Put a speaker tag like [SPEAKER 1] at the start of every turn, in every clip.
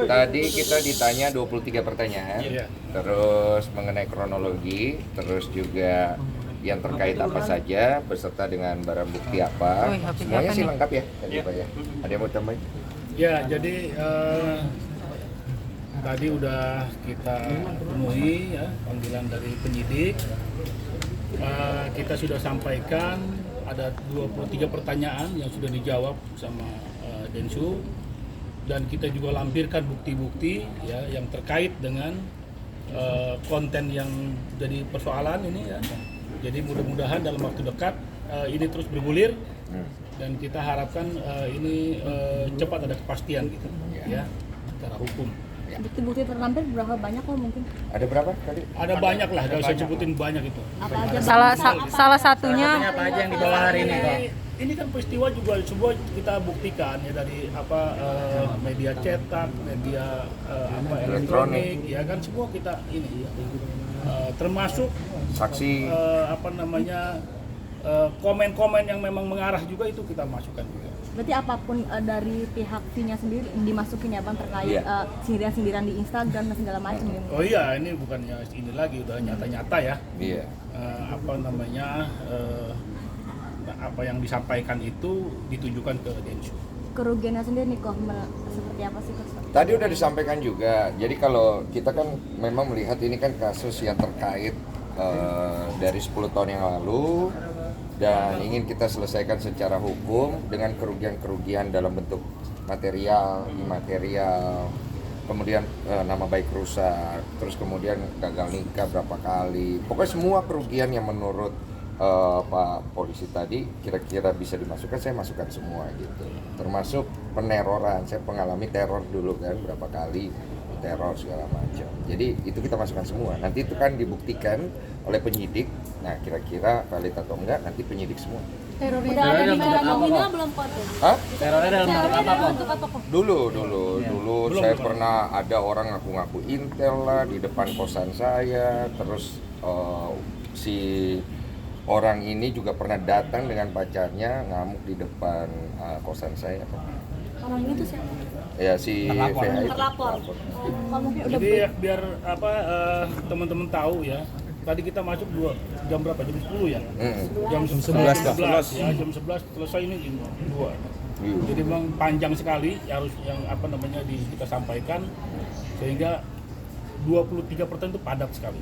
[SPEAKER 1] Tadi kita ditanya 23 pertanyaan, terus mengenai kronologi, terus juga yang terkait apa saja, beserta dengan barang bukti apa. Semuanya sih lengkap ya, tadi Pak ya. Ada yang mau tambahin?
[SPEAKER 2] Ya, jadi tadi udah kita penuhi ya panggilan dari penyidik. Kita sudah sampaikan ada 23 pertanyaan yang sudah dijawab sama Densu, dan kita juga lampirkan bukti-bukti ya yang terkait dengan konten yang jadi persoalan ini ya. Jadi mudah-mudahan dalam waktu dekat ini terus bergulir dan kita harapkan ini cepat ada kepastian gitu ya secara hukum.
[SPEAKER 3] Bukti-bukti terlampir berapa banyak kok mungkin?
[SPEAKER 1] Ada berapa tadi?
[SPEAKER 2] Ada banyak lah, kalau saya sebutin banyak itu.
[SPEAKER 3] Apa aja?
[SPEAKER 4] Salah satunya
[SPEAKER 5] apa aja yang dibawa hari ini kok?
[SPEAKER 2] Ini kan peristiwa juga semua kita buktikan ya dari media cetak, media elektronik, ya kan semua kita ini termasuk
[SPEAKER 1] Saksi.
[SPEAKER 2] Komen-komen yang memang mengarah juga itu kita masukkan juga.
[SPEAKER 3] Berarti apapun dari pihak V-nya sendiri dimasukin ya Bang terkait sindiran-sindiran di Instagram dan segala macam.
[SPEAKER 2] Oh iya, ini bukannya ini lagi udah nyata-nyata ya.
[SPEAKER 1] Iya.
[SPEAKER 2] Apa yang disampaikan itu ditujukan ke Densu.
[SPEAKER 3] Kerugiannya sendiri nih kok seperti apa sih Kok?
[SPEAKER 1] Tadi udah disampaikan juga. Jadi kalau kita kan memang melihat ini kan kasus yang terkait dari 10 tahun yang lalu dan ingin kita selesaikan secara hukum dengan kerugian-kerugian dalam bentuk material, imaterial, kemudian nama baik rusak, terus kemudian gagal nikah berapa kali. Pokoknya semua kerugian yang menurut Pak Polisi tadi kira-kira bisa dimasukkan, saya masukkan semua gitu. Termasuk peneroran, saya mengalami teror dulu kan berapa kali, teror segala macam. Jadi itu kita masukkan semua. Nanti itu kan dibuktikan oleh penyidik. Nah kira-kira valid atau enggak nanti penyidik semua.
[SPEAKER 3] Terornya dalam bentuk nominal belum kok?
[SPEAKER 1] Hah?
[SPEAKER 5] Terornya dalam bentuk apa kok?
[SPEAKER 1] Dulu saya pernah ada orang ngaku-ngaku intel lah di depan kosan saya. Terus si orang ini juga pernah datang dengan pacarnya ngamuk di depan kosan saya.
[SPEAKER 3] Orang ini tuh siapa?
[SPEAKER 1] Ya si VH itu.
[SPEAKER 3] Terlapor.
[SPEAKER 2] Jadi biar teman-teman tahu ya. Tadi kita masuk jam berapa? Jam 10 ya? Jam 11 ya, jam 11 selesai ini jam 2. Jadi memang panjang sekali harus yang kita sampaikan, sehingga 23 pertanyaan itu padat sekali.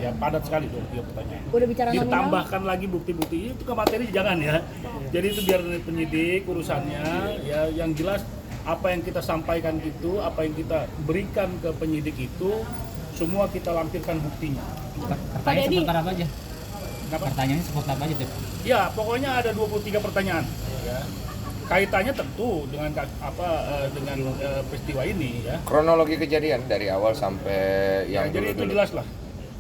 [SPEAKER 2] Ya padat sekali 23 pertanyaan.
[SPEAKER 3] Udah bicara nominal?
[SPEAKER 2] Ditambahkan lagi bukti-bukti itu ke materi jangan ya. Jadi itu biar penyidik urusannya ya, yang jelas apa yang kita sampaikan itu, apa yang kita berikan ke penyidik itu semua kita lampirkan buktinya.
[SPEAKER 5] Pertanyaan seputar apa aja? Pertanyaannya seputar apa aja tuh?
[SPEAKER 2] Ya, pokoknya ada 23 pertanyaan. Ya. Kaitannya tentu dengan peristiwa ini ya.
[SPEAKER 1] Kronologi kejadian dari awal sampai yang
[SPEAKER 2] jadi
[SPEAKER 1] dulu.
[SPEAKER 2] itu jelas lah.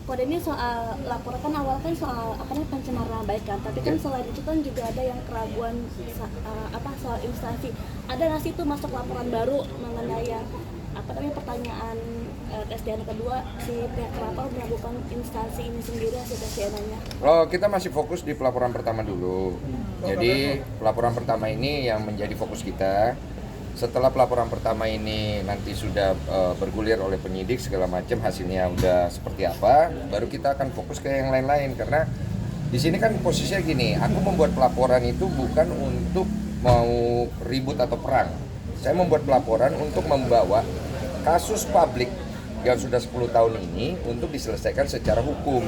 [SPEAKER 6] Kode ini soal laporan kan awal kan soal pencemaran nama baik kan, tapi kan selain itu kan juga ada yang keraguan soal instansi. Ada nggak sih itu masuk laporan baru mengenai yang pertanyaan tes DNA kedua, si pihak terlapor melakukan instansi ini sendiri hasil tes DNA-nya?
[SPEAKER 1] Oh, kita masih fokus di pelaporan pertama dulu. Jadi pelaporan pertama ini yang menjadi fokus kita. Setelah pelaporan pertama ini nanti sudah bergulir oleh penyidik segala macam, hasilnya udah seperti apa, baru kita akan fokus ke yang lain-lain. Karena di sini kan posisinya gini, aku membuat pelaporan itu bukan untuk mau ribut atau perang. Saya membuat pelaporan untuk membawa kasus publik yang sudah 10 tahun ini untuk diselesaikan secara hukum.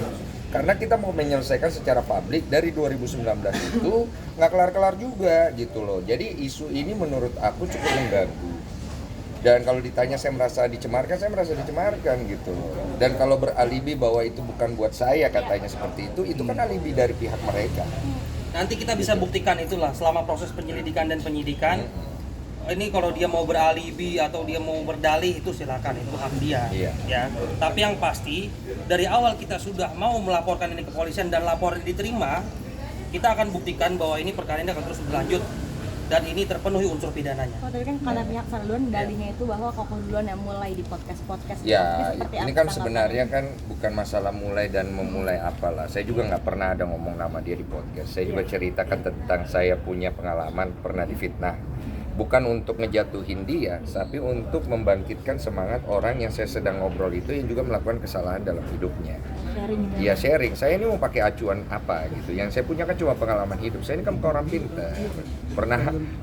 [SPEAKER 1] Karena kita mau menyelesaikan secara publik dari 2019 itu nggak kelar-kelar juga gitu loh. Jadi isu ini menurut aku cukup mengganggu. Dan kalau ditanya saya merasa dicemarkan gitu loh. Dan kalau beralibi bahwa itu bukan buat saya katanya seperti itu kan alibi dari pihak mereka.
[SPEAKER 7] Nanti kita bisa buktikan itulah selama proses penyelidikan dan penyidikan. Ini kalau dia mau beralibi atau dia mau berdalih itu silakan, itu hak dia.
[SPEAKER 1] Iya.
[SPEAKER 7] Ya. Tapi yang pasti dari awal kita sudah mau melaporkan ini ke polisian dan laporan diterima, kita akan buktikan bahwa ini perkara ini akan terus berlanjut dan ini terpenuhi unsur pidananya.
[SPEAKER 3] Oh, tapi kan kalau pihak sana duluan dalinya itu bahwa Koko duluan yang mulai di podcast.
[SPEAKER 1] Ya, ini kan sebenarnya kan bukan masalah mulai dan memulai apalah. Saya juga nggak pernah ada ngomong nama dia di podcast. Saya juga ceritakan tentang saya punya pengalaman pernah difitnah bukan untuk ngejatuhin dia, tapi untuk membangkitkan semangat orang yang saya sedang ngobrol itu yang juga melakukan kesalahan dalam hidupnya.
[SPEAKER 3] Sharing gitu.
[SPEAKER 1] Ya sharing, saya ini mau pakai acuan apa gitu. Yang saya punya kan cuma pengalaman hidup. Saya ini kan bukan orang pintar.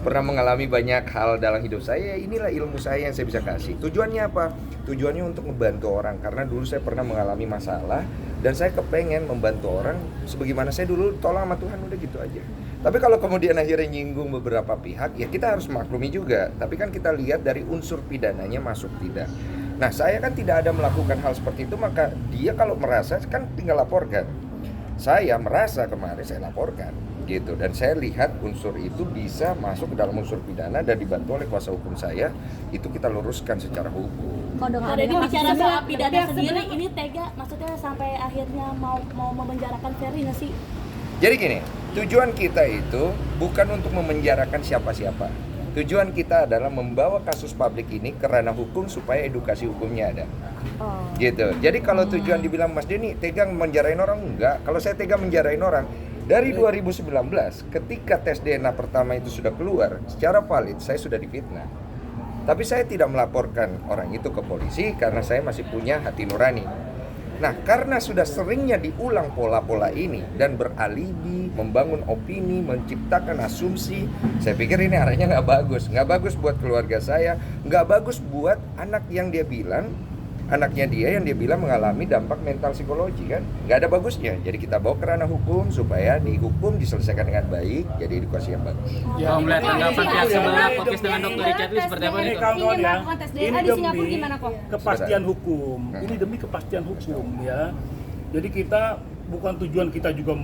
[SPEAKER 1] Pernah mengalami banyak hal dalam hidup saya. Inilah ilmu saya yang saya bisa kasih. Tujuannya apa? Tujuannya untuk membantu orang. Karena dulu saya pernah mengalami masalah dan saya kepengen membantu orang sebagaimana saya dulu tolong sama Tuhan, udah gitu aja. Tapi kalau kemudian akhirnya nyinggung beberapa pihak, ya kita harus maklumi juga. Tapi kan kita lihat dari unsur pidananya masuk tidak. Nah, saya kan tidak ada melakukan hal seperti itu, maka dia kalau merasa kan tinggal laporkan. Saya merasa kemarin saya laporkan gitu, dan saya lihat unsur itu bisa masuk ke dalam unsur pidana dan dibantu oleh kuasa hukum saya, itu kita luruskan secara hukum.
[SPEAKER 3] Kalau dengan
[SPEAKER 6] Ada
[SPEAKER 3] adanya
[SPEAKER 6] bicara
[SPEAKER 3] kasus
[SPEAKER 6] soal
[SPEAKER 3] ini,
[SPEAKER 6] pidana sendiri, ini tega, maksudnya sampai akhirnya mau memenjarakan Ferry nggak sih?
[SPEAKER 1] Jadi gini, tujuan kita itu bukan untuk memenjarakan siapa-siapa. Tujuan kita adalah membawa kasus publik ini ke ranah hukum supaya edukasi hukumnya ada. Gitu. Jadi kalau tujuan dibilang Mas Denny tega menjarain orang, enggak. Kalau saya tega menjarain orang, dari 2019 ketika tes DNA pertama itu sudah keluar, secara valid saya sudah difitnah. Tapi saya tidak melaporkan orang itu ke polisi karena saya masih punya hati nurani. Nah, karena sudah seringnya diulang pola-pola ini dan beralibi, membangun opini, menciptakan asumsi, saya pikir ini arahnya nggak bagus buat keluarga saya, nggak bagus buat anaknya dia yang dia bilang mengalami dampak mental psikologi kan, nggak ada bagusnya. Jadi kita bawa ke ranah hukum supaya dihukum, diselesaikan dengan baik, jadi edukasi yang bagus.
[SPEAKER 5] Kalau melihat tanggapan pihak sebelah fokus dengan Dr. Richard ini seperti apa
[SPEAKER 2] Ini
[SPEAKER 5] nih?
[SPEAKER 2] kawan-kawan ya, ini
[SPEAKER 6] di Singapura
[SPEAKER 2] demi
[SPEAKER 6] gimana kok?
[SPEAKER 2] kepastian hukum. Ini demi kepastian hukum ya. Jadi kita bukan tujuan kita juga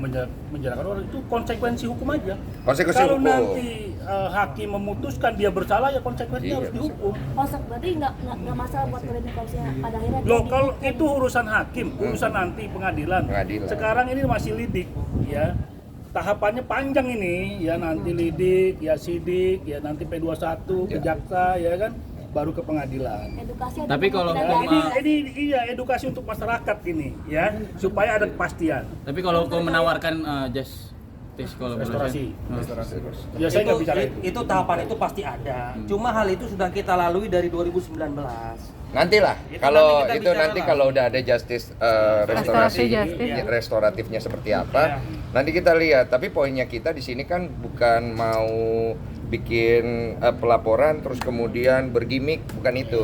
[SPEAKER 2] menjarakan orang, itu konsekuensi hukum aja.
[SPEAKER 1] Konsekuensi
[SPEAKER 2] Kalau
[SPEAKER 1] hukum.
[SPEAKER 2] nanti hakim memutuskan dia bersalah, ya konsekuensinya harus dihukum.
[SPEAKER 6] Berarti nggak masalah buat kalian kalau pada akhirnya
[SPEAKER 2] Loh,
[SPEAKER 6] dia
[SPEAKER 2] kalau
[SPEAKER 6] dihukum.
[SPEAKER 2] itu urusan hakim, urusan nanti pengadilan. Sekarang ini masih lidik, ya. Tahapannya panjang ini, ya nanti lidik, ya sidik, ya nanti P21, ke jaksa, ya kan, baru ke pengadilan.
[SPEAKER 6] Edukasi
[SPEAKER 5] Tapi kalau
[SPEAKER 2] Ini iya edukasi untuk masyarakat ini, ya, supaya ada kepastian.
[SPEAKER 5] Tapi kalau kau menawarkan justice
[SPEAKER 2] Restorasi.
[SPEAKER 5] collaboration.
[SPEAKER 2] Ya saya nggak bicara itu.
[SPEAKER 7] Itu tahapan itu pasti ada. Cuma hal itu sudah kita lalui dari 2019.
[SPEAKER 1] Nantilah
[SPEAKER 7] Itu
[SPEAKER 1] kalau
[SPEAKER 7] nanti kita
[SPEAKER 1] itu
[SPEAKER 7] bicara
[SPEAKER 1] nanti
[SPEAKER 7] lah.
[SPEAKER 1] kalau udah ada justice restorasi
[SPEAKER 4] Justice.
[SPEAKER 1] restoratifnya seperti apa, nanti kita lihat. Tapi poinnya kita di sini kan bukan mau bikin pelaporan terus kemudian bergimik, bukan itu.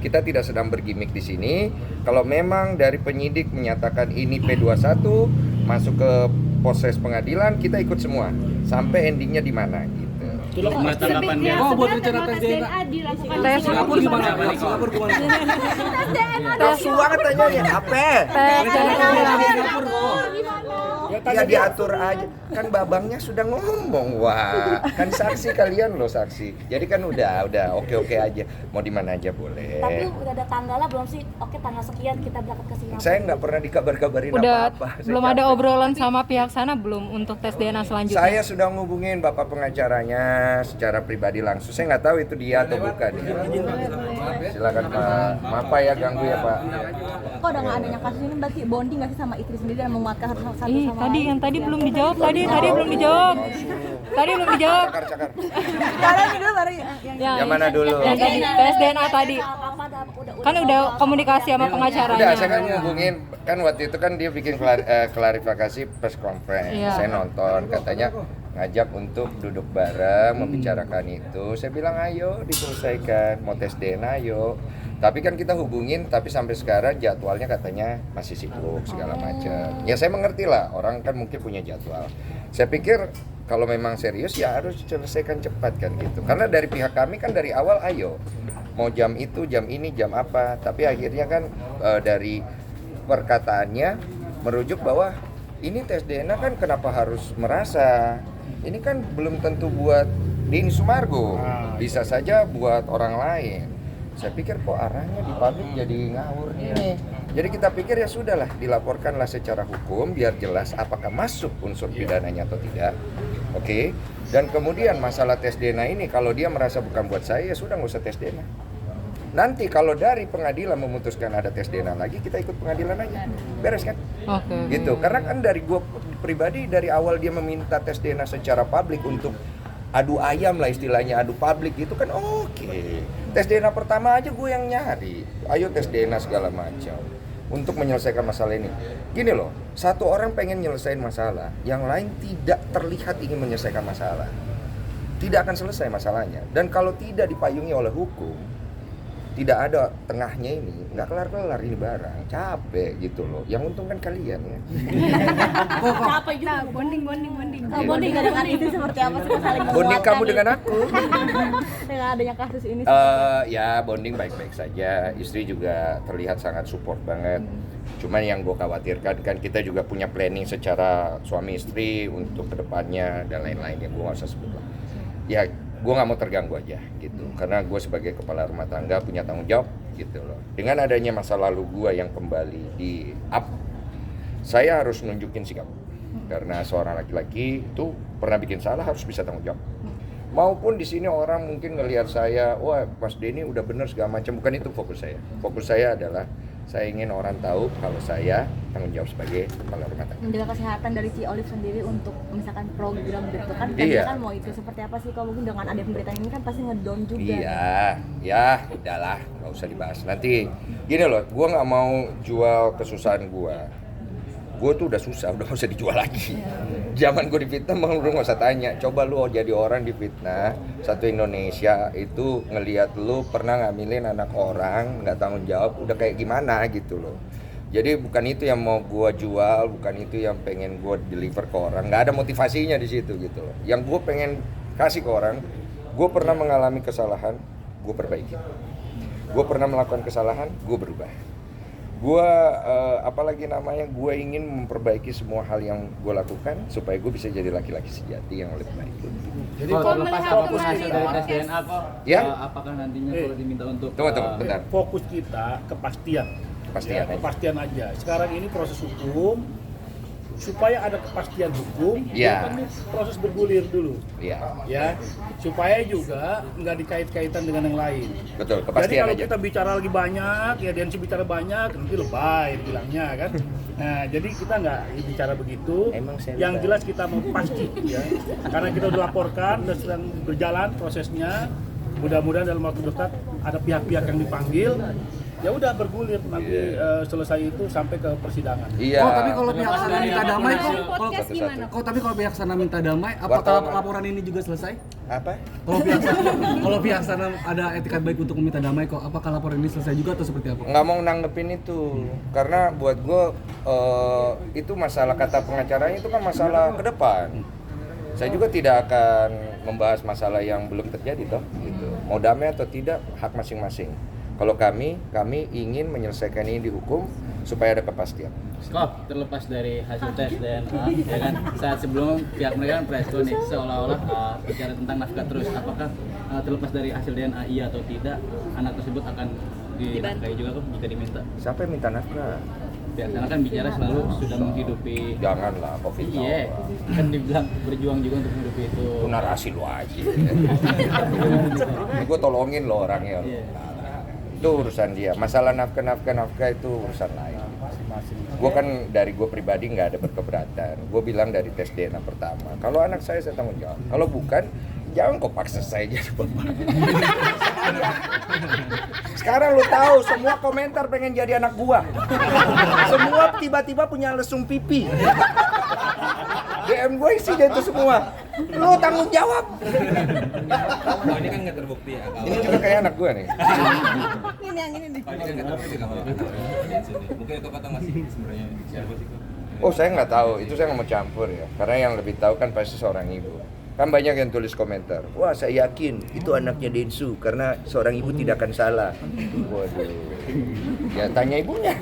[SPEAKER 1] Kita tidak sedang bergimik di sini. Kalau memang dari penyidik menyatakan ini P21 masuk ke proses pengadilan, kita ikut semua sampai endingnya di mana gitu.
[SPEAKER 2] Itulah
[SPEAKER 5] Menurut tanggapannya.
[SPEAKER 8] Oh, buat bicara tes DNA
[SPEAKER 6] dilakukan
[SPEAKER 4] Tes
[SPEAKER 6] di
[SPEAKER 5] Singapura gimana?
[SPEAKER 8] Singapura gimana?
[SPEAKER 1] Suang tanya ya apa? Ya diatur aja. Kan babangnya sudah ngomong, wah. Kan saksi kalian loh saksi. Jadi kan udah oke aja. Mau di mana aja boleh.
[SPEAKER 6] Tapi udah ada tanggalnya belum sih? Oke, tanggal sekian kita berangkat ke Singapura.
[SPEAKER 1] Saya nggak pernah dikabar-kabarin
[SPEAKER 4] Udah
[SPEAKER 1] apa-apa. Saya
[SPEAKER 4] belum ada
[SPEAKER 1] capek.
[SPEAKER 4] obrolan sama pihak sana belum untuk tes DNA selanjutnya?
[SPEAKER 1] Saya sudah ngubungin bapak pengacaranya secara pribadi langsung. Saya nggak tahu itu dia atau bukan. Ya. Silakan Pak. Maaf Pak ya ganggu ya Pak.
[SPEAKER 3] Kok udah nggak adanya kasus ini berarti bonding nggak sih sama istri sendiri dan menguatkan satu sama
[SPEAKER 4] Ih,
[SPEAKER 3] lain?
[SPEAKER 4] tadi yang tadi belum dijawab, tadi belum dijawab. Tadi belum dijawab.
[SPEAKER 1] Cakar.
[SPEAKER 3] Sekarang ini dulu baru yang
[SPEAKER 1] Yang mana dulu?
[SPEAKER 4] Yang tadi tes DNA tadi. Kan udah komunikasi sama
[SPEAKER 1] Udah,
[SPEAKER 4] pengacaranya.
[SPEAKER 1] saya kan ngubungin, kan waktu itu kan dia bikin klarifikasi press conference.
[SPEAKER 4] Iya.
[SPEAKER 1] Saya nonton, katanya ngajak untuk duduk bareng, membicarakan itu. Saya bilang ayo diselesaikan, mau tes DNA ayo. Tapi kan kita hubungin, tapi sampai sekarang jadwalnya katanya masih sibuk segala macam. Ya saya mengerti lah, orang kan mungkin punya jadwal. Saya pikir kalau memang serius ya harus selesaikan cepat kan gitu. Karena dari pihak kami kan dari awal ayo. Mau jam itu, jam ini, jam apa. Tapi akhirnya kan dari perkataannya merujuk bahwa ini tes DNA kan kenapa harus merasa. Ini kan belum tentu buat Denny Sumargo. Bisa saja buat orang lain. Saya pikir kok arahnya di publik jadi ngawur nih. Jadi kita pikir ya sudahlah, dilaporkanlah secara hukum biar jelas apakah masuk unsur pidananya atau tidak. Oke. Dan kemudian masalah tes DNA ini kalau dia merasa bukan buat saya ya sudah nggak usah tes DNA. Nanti kalau dari pengadilan memutuskan ada tes DNA lagi, kita ikut pengadilan aja. Beres kan?
[SPEAKER 4] Oke.
[SPEAKER 1] Gitu. Karena kan dari gua pribadi dari awal dia meminta tes DNA secara publik untuk adu ayam lah istilahnya, adu publik itu kan oke. Tes DNA pertama aja gue yang nyari, ayo tes DNA segala macam untuk menyelesaikan masalah ini. Gini loh, satu orang pengen nyelesain masalah, yang lain tidak terlihat ingin menyelesaikan masalah, tidak akan selesai masalahnya. Dan kalau tidak dipayungi oleh hukum, tidak ada tengahnya ini, nggak kelar-kelar ini barang, capek gitu loh. Yang untung kan kalian ya.
[SPEAKER 6] Capek juga.
[SPEAKER 3] Bonding.
[SPEAKER 6] Bonding dengan itu
[SPEAKER 3] seperti apa sih saling
[SPEAKER 1] Bonding kamu dengan aku.
[SPEAKER 3] dengan adanya kasus ini?
[SPEAKER 1] Ya bonding baik-baik saja. Istri juga terlihat sangat support banget. Cuman yang gue khawatirkan kan kita juga punya planning secara suami istri untuk kedepannya dan lain-lain yang gue nggak usah sebut lah. Ya gue nggak mau terganggu aja gitu. Karena gue sebagai kepala rumah tangga punya tanggung jawab gitu loh. Dengan adanya masa lalu gue yang kembali di up, saya harus nunjukin sikap. Karena seorang laki-laki itu pernah bikin salah harus bisa tanggung jawab. Maupun di sini orang mungkin ngelihat saya, wah Mas Denny udah bener segala macam. Bukan itu fokus saya. Fokus saya adalah saya ingin orang tahu kalau saya tanggung jawab sebagai kepala rumah tangga.
[SPEAKER 3] Menjaga kesehatan dari Ci Olive sendiri untuk misalkan program gitu kan,
[SPEAKER 1] Iya.
[SPEAKER 3] kan mau itu seperti apa sih? Kalau mungkin dengan ada pemberitaan ini kan pasti ngedown juga.
[SPEAKER 1] Iya, ya udahlah, nggak usah dibahas. Nanti gini loh, gue nggak mau jual kesusahan gue. Gue tuh udah susah, udah nggak usah dijual lagi. Zaman gue difitnah, lu nggak usah tanya. Coba lu jadi orang difitnah, satu Indonesia itu ngelihat lu pernah ngambilin anak orang, nggak tanggung jawab, udah kayak gimana gitu loh. Jadi bukan itu yang mau gue jual, bukan itu yang pengen gue deliver ke orang. Nggak ada motivasinya di situ gitu loh. Yang gue pengen kasih ke orang, gue pernah mengalami kesalahan, gue perbaiki. Gue pernah melakukan kesalahan, gue berubah. Gue apalagi namanya, gue ingin memperbaiki semua hal yang gue lakukan supaya gue bisa jadi laki-laki sejati yang lebih baik.
[SPEAKER 2] Jadi
[SPEAKER 5] Kalau lepas
[SPEAKER 6] melihat
[SPEAKER 5] apapun
[SPEAKER 6] kembali
[SPEAKER 5] hasil dari tes
[SPEAKER 6] podcast.
[SPEAKER 5] DNA kok,
[SPEAKER 1] Ya.
[SPEAKER 5] Apakah nantinya kalau diminta untuk
[SPEAKER 1] Tunggu, bentar.
[SPEAKER 2] fokus kita kepastian.
[SPEAKER 1] Kepastian aja.
[SPEAKER 2] Kepastian aja. Sekarang ini proses hukum, supaya ada kepastian hukum,
[SPEAKER 1] Ya.
[SPEAKER 2] kan proses bergulir dulu,
[SPEAKER 1] Iya,
[SPEAKER 2] ya, supaya juga nggak dikait-kaitan dengan yang lain.
[SPEAKER 1] betul,
[SPEAKER 2] Jadi
[SPEAKER 1] kepastian
[SPEAKER 2] kalau
[SPEAKER 1] aja.
[SPEAKER 2] kita bicara lagi banyak, ya Densi bicara banyak, nanti lebay bilangnya kan. Nah, jadi kita nggak bicara begitu.
[SPEAKER 1] Emang saya
[SPEAKER 2] Yang
[SPEAKER 1] lebay.
[SPEAKER 2] jelas kita mau pasti, ya, karena kita udah laporkan dan sedang berjalan prosesnya. Mudah-mudahan dalam waktu dekat ada pihak-pihak yang dipanggil. Ya udah bergulir nanti selesai itu sampai ke persidangan.
[SPEAKER 1] Iya.
[SPEAKER 8] Oh, tapi kalau pihak sana minta damai kok.
[SPEAKER 6] Podcast
[SPEAKER 1] Satu-satu.
[SPEAKER 6] gimana?
[SPEAKER 8] Kok tapi kalau pihak sana minta damai, apakah
[SPEAKER 1] Wartawan.
[SPEAKER 8] laporan ini juga selesai?
[SPEAKER 1] Apa?
[SPEAKER 8] Kalau pihak sana ada etikat baik untuk meminta damai kok, apakah laporan ini selesai juga atau seperti apa?
[SPEAKER 1] Nggak mau nanggepin itu, karena buat gue itu masalah, kata pengacaranya itu kan masalah ke depan. Saya juga tidak akan membahas masalah yang belum terjadi toh, gitu. Mau damai atau tidak hak masing-masing. Kalau kami ingin menyelesaikan ini di hukum supaya ada kepastian.
[SPEAKER 5] Kok terlepas dari hasil tes DNA, ya kan? Saat sebelum pihak mereka kan presto nih, seolah-olah bicara tentang nafkah terus. Apakah terlepas dari hasil DNA iya atau tidak, anak tersebut akan dinafkahi juga kok jika diminta?
[SPEAKER 1] Siapa yang minta nafkah?
[SPEAKER 5] Pihak sana kan bicara selalu sudah menghidupi.
[SPEAKER 1] Janganlah, COVID
[SPEAKER 5] Iya, kan dibilang berjuang juga untuk menghidupi itu.
[SPEAKER 1] itu narasi lu aja. Ini gue tolongin lo orangnya.
[SPEAKER 5] Iya.
[SPEAKER 1] Itu urusan dia. Masalah nafkah itu urusan lain. Gue kan dari gue pribadi nggak ada berkeberatan. Gue bilang dari tes DNA pertama. Kalau anak saya tanggung jawab. Kalau bukan, jangan kau paksa saya jadi bapak. Sekarang lu tahu semua komentar pengen jadi anak gua. Semua tiba-tiba punya lesung pipi. DM gue isinya itu semua. Lu tanggung jawab.
[SPEAKER 9] Oh, ini kan nggak terbukti ya.
[SPEAKER 1] Ini juga kayak anak gua nih.
[SPEAKER 3] Ini yang ini nih.
[SPEAKER 9] Oh, ini kan nggak terbukti kalau mungkin itu kata masih sebenarnya siapa sih kok?
[SPEAKER 1] Oh, saya nggak tahu. Itu saya nggak mau campur ya. Karena yang lebih tahu kan pasti seorang ibu. Kan banyak yang tulis komentar. Wah, saya yakin itu anaknya Densu karena seorang ibu tidak akan salah. Waduh. Ya tanya ibunya.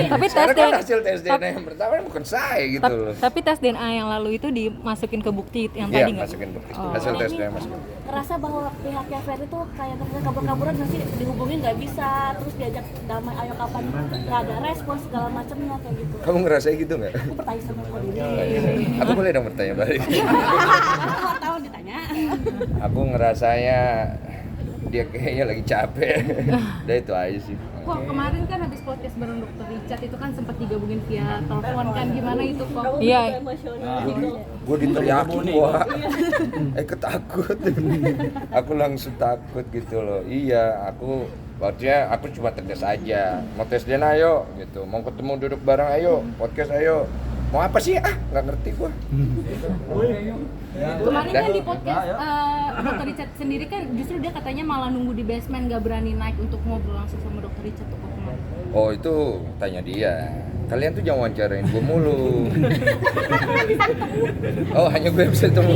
[SPEAKER 4] Tapi
[SPEAKER 1] Sekarang kan
[SPEAKER 4] DNA
[SPEAKER 1] hasil tes DNA yang pertama bukan saya gitu loh.
[SPEAKER 4] tapi tes DNA yang lalu itu dimasukin ke bukti yang
[SPEAKER 1] Iya,
[SPEAKER 4] tadi nggak?
[SPEAKER 1] masukin bukti.
[SPEAKER 4] Oh.
[SPEAKER 1] Hasil tes DNA masukin.
[SPEAKER 6] Ngerasa bahwa pihaknya Ferry tuh kayak kabur-kaburan, nanti dihubungin nggak bisa, terus diajak damai ayo kapan, nggak ada respon segala macamnya kayak gitu.
[SPEAKER 1] Kamu ngerasain gitu nggak?
[SPEAKER 6] Aku bertanya sama kau ini.
[SPEAKER 1] Aku boleh dong bertanya balik.
[SPEAKER 6] Wartawan ditanya.
[SPEAKER 1] Aku ngerasanya dia kayaknya lagi capek. Udah itu aja sih.
[SPEAKER 4] Kok kemarin kan habis podcast bareng Dokter Richard itu kan sempat digabungin via telepon kan, gimana itu kok?
[SPEAKER 6] Iya.
[SPEAKER 1] Gue diteriakin wah, ketakut. Aku langsung takut gitu loh. Iya, aku cuma tegas aja. Mau tes DNA ayo gitu, mau ketemu duduk bareng ayo, podcast ayo. Mau apa sih? Nggak ngerti gua.
[SPEAKER 4] Kemarin kan di podcast Dokter Richard sendiri kan justru dia katanya malah nunggu di basement, nggak berani naik untuk ngobrol langsung sama Dokter Richard tuh kemarin.
[SPEAKER 1] Oh itu tanya dia. Kalian tuh jangan wawancarain gue mulu. Oh hanya gue yang bisa ketemu.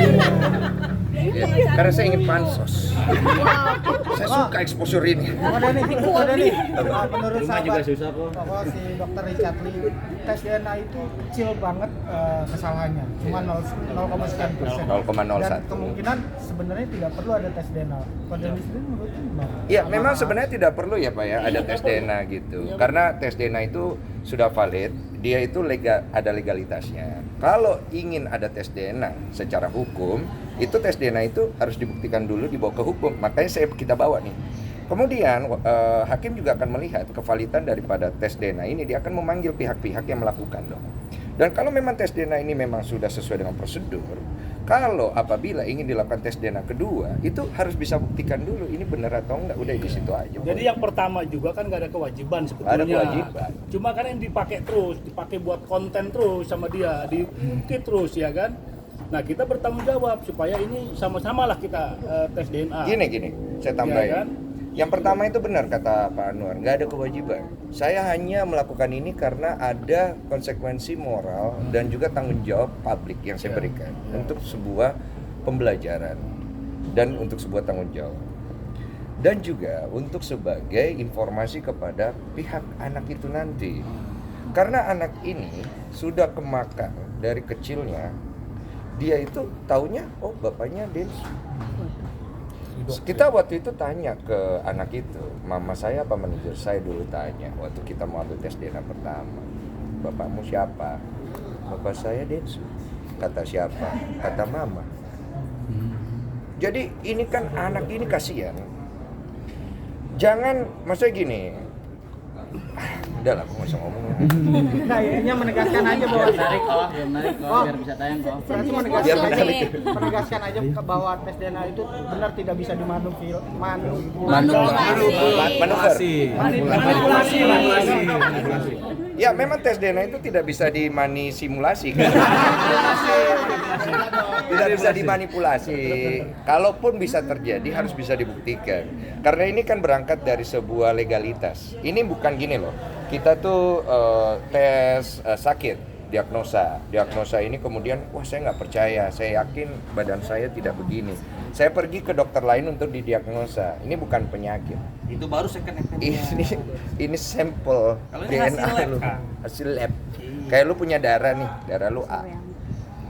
[SPEAKER 1] Ya, karena saya ingin pansos. Saya suka exposure ini.
[SPEAKER 10] Menurut
[SPEAKER 5] Rumah juga susah kok.
[SPEAKER 10] bahwa si Dr. Richard Lee, tes DNA itu kecil banget kesalahannya, cuma 0,sekian%.
[SPEAKER 1] 0,01.
[SPEAKER 10] Dan kemungkinan sebenarnya tidak perlu ada tes DNA. Kalau dari sendiri menurutnya gimana?
[SPEAKER 1] Ya memang sebenarnya tidak perlu ya Pak ya ada tes DNA gitu. Karena tes DNA itu sudah valid, dia itu ada legalitasnya. Kalau ingin ada tes DNA secara hukum, itu tes DNA itu harus dibuktikan dulu dibawa ke hukum. Makanya kita bawa nih. Kemudian hakim juga akan melihat kevalidan daripada tes DNA ini, dia akan memanggil pihak-pihak yang melakukan dong. Dan kalau memang tes DNA ini memang sudah sesuai dengan prosedur, kalau apabila ingin dilakukan tes DNA kedua, itu harus bisa buktikan dulu ini benar atau enggak, udah di situ aja.
[SPEAKER 2] Jadi yang pertama juga kan nggak ada kewajiban sebetulnya.
[SPEAKER 1] Ada kewajiban.
[SPEAKER 2] Cuma kan yang dipakai buat konten terus sama dia, diungkit terus ya kan. Nah kita bertanggung jawab supaya ini sama-sama lah kita tes DNA.
[SPEAKER 1] Gini, saya tambahin.
[SPEAKER 2] Ya kan?
[SPEAKER 1] Yang pertama itu benar kata Pak Anwar, nggak ada kewajiban. Saya hanya melakukan ini karena ada konsekuensi moral dan juga tanggung jawab publik yang saya berikan untuk sebuah pembelajaran dan untuk sebuah tanggung jawab. Dan juga untuk sebagai informasi kepada pihak anak itu nanti. Karena anak ini sudah kemakan dari kecilnya, dia itu taunya, oh bapaknya Densu. Kita waktu itu tanya ke anak itu, mama saya apa manajer saya dulu tanya waktu kita mau ambil tes DNA pertama, bapakmu siapa? Bapak saya Densu. Kata siapa? Kata mama. Jadi ini kan anak ini kasihan. Jangan, maksudnya gini, udah lah, aku nggak usah ngomong.
[SPEAKER 10] Nah, intinya menegaskan aja bahwa
[SPEAKER 5] Menarik kok, biar bisa tayang kok.
[SPEAKER 10] berarti menegaskan aja bahwa tes DNA itu benar tidak bisa
[SPEAKER 1] Manipulasi. Ya memang tes DNA itu tidak bisa simulasi kan? Tidak bisa dimanipulasi. Kalaupun bisa terjadi harus bisa dibuktikan. Karena ini kan berangkat dari sebuah legalitas. Ini bukan gini loh. Kita tuh tes sakit, diagnosa ini kemudian wah saya nggak percaya, saya yakin badan saya tidak begini. Saya pergi ke dokter lain untuk didiagnosa. Ini bukan penyakit.
[SPEAKER 7] Itu baru second effect.
[SPEAKER 1] Ini sampel DNA lu, hasil lab. Kayak lu punya darah nih, darah lu A.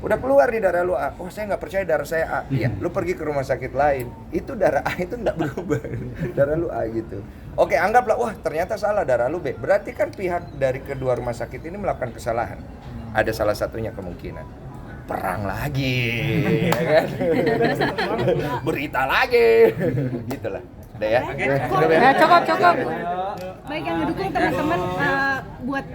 [SPEAKER 1] Udah keluar di darah lu A. Oh saya nggak percaya darah saya A. Iya, lu pergi ke rumah sakit lain. Itu darah A itu nggak berubah. Darah lu A gitu. Oke, anggaplah wah ternyata salah darah lu B. Berarti kan pihak dari kedua rumah sakit ini melakukan kesalahan. Ada salah satunya kemungkinan. Perang lagi, ya kan? Berita lagi, gitulah. Udah ya?
[SPEAKER 4] Cukup.
[SPEAKER 6] Baik yang ngedukung teman-teman buat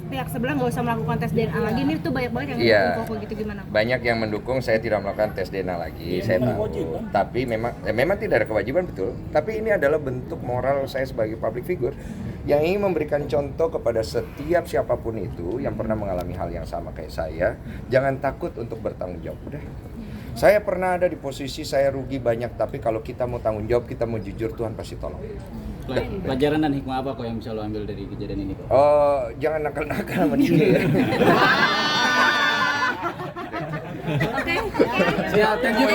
[SPEAKER 6] pihak sebelah nggak usah melakukan tes DNA lagi, ini tuh banyak banget yang ngedukung kok gitu, gimana?
[SPEAKER 1] Banyak yang mendukung saya tidak melakukan tes DNA lagi, saya tahu. Tapi memang tidak ada kewajiban betul. Tapi ini adalah bentuk moral saya sebagai public figure yang ingin memberikan contoh kepada setiap siapapun itu yang pernah mengalami hal yang sama kayak saya. Jangan takut untuk bertanggung jawab. Udah. Saya pernah ada di posisi saya rugi banyak, tapi kalau kita mau tanggung jawab, kita mau jujur, Tuhan pasti tolong.
[SPEAKER 5] Pelajaran dan hikmah apa kok yang bisa lo ambil dari kejadian ini kok?
[SPEAKER 1] Oh, jangan nakal-nakal sama dia.
[SPEAKER 4] Oke.
[SPEAKER 8] Siap, thank you.